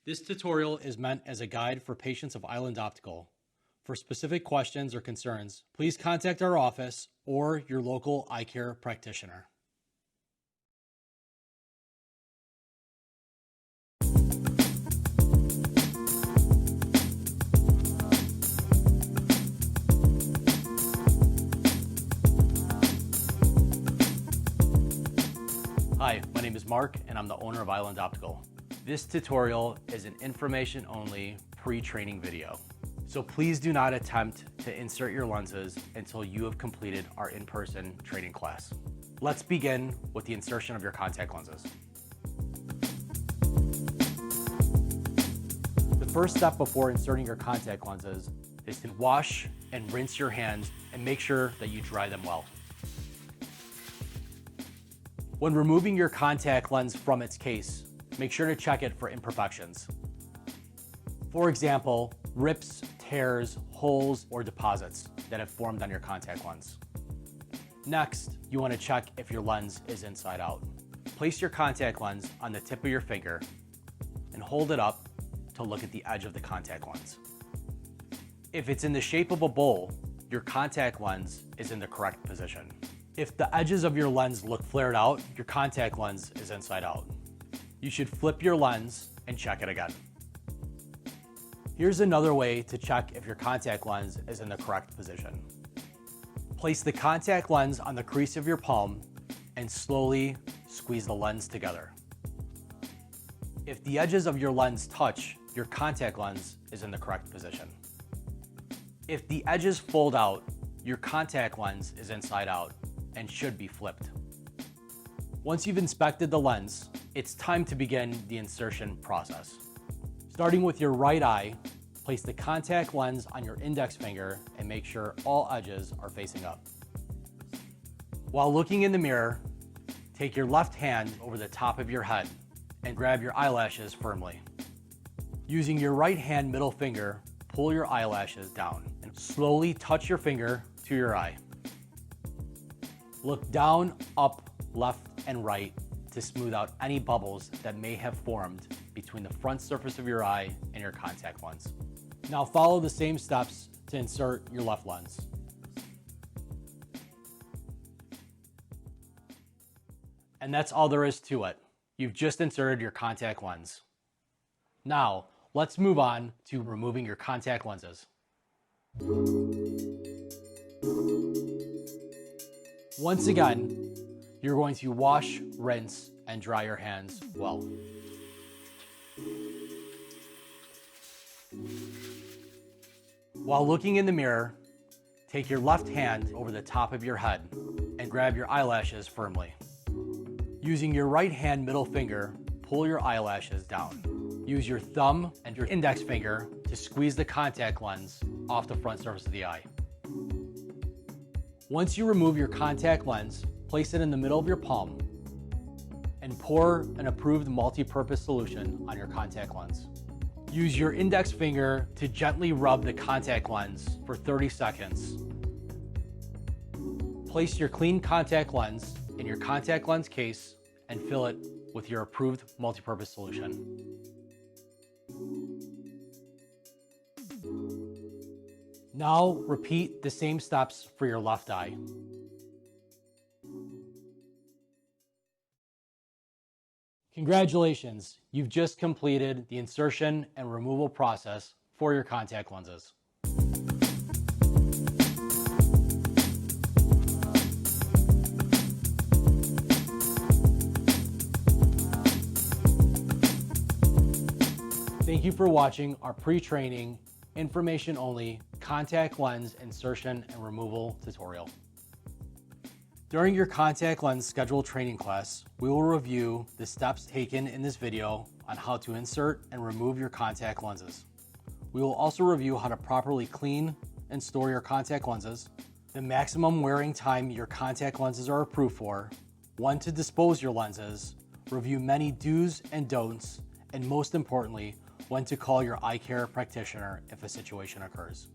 This tutorial is meant as a guide for patients of Eyeland Optical. For specific questions or concerns, please contact our office or your local eye care practitioner. Hi, my name is Mark and I'm the owner of Eyeland Optical. This tutorial is an information-only pre-training video. So please do not attempt to insert your lenses until you have completed our in-person training class. Let's begin with the insertion of your contact lenses. The first step before inserting your contact lenses is to wash and rinse your hands and make sure that you dry them well. When removing your contact lens from its case, make sure to check it for imperfections. For example, rips, tears, holes, or deposits that have formed on your contact lens. Next, you want to check if your lens is inside out. Place your contact lens on the tip of your finger and hold it up to look at the edge of the contact lens. If it's in the shape of a bowl, your contact lens is in the correct position. If the edges of your lens look flared out, your contact lens is inside out. You should flip your lens and check it again. Here's another way to check if your contact lens is in the correct position. Place the contact lens on the crease of your palm and slowly squeeze the lens together. If the edges of your lens touch, your contact lens is in the correct position. If the edges fold out, your contact lens is inside out and should be flipped. Once you've inspected the lens, it's time to begin the insertion process. Starting with your right eye, place the contact lens on your index finger and make sure all edges are facing up. While looking in the mirror, take your left hand over the top of your head and grab your eyelashes firmly. Using your right hand middle finger, pull your eyelashes down and slowly touch your finger to your eye. Look down, up, left, and right to smooth out any bubbles that may have formed between the front surface of your eye and your contact lens. Now follow the same steps to insert your left lens. And that's all there is to it. You've just inserted your contact lens. Now, let's move on to removing your contact lenses. Once again, you're going to wash, rinse, and dry your hands well. While looking in the mirror, take your left hand over the top of your head and grab your eyelashes firmly. Using your right hand middle finger, pull your eyelashes down. Use your thumb and your index finger to squeeze the contact lens off the front surface of the eye. Once you remove your contact lens, place it in the middle of your palm and pour an approved multi-purpose solution on your contact lens. Use your index finger to gently rub the contact lens for 30 seconds. Place your clean contact lens in your contact lens case and fill it with your approved multi-purpose solution. Now repeat the same steps for your left eye. Congratulations, you've just completed the insertion and removal process for your contact lenses. Thank you for watching our pre-training, information-only contact lens insertion and removal tutorial. During your contact lens scheduled training class, we will review the steps taken in this video on how to insert and remove your contact lenses. We will also review how to properly clean and store your contact lenses, the maximum wearing time your contact lenses are approved for, when to dispose your lenses, review many do's and don'ts, and most importantly, when to call your eye care practitioner if a situation occurs.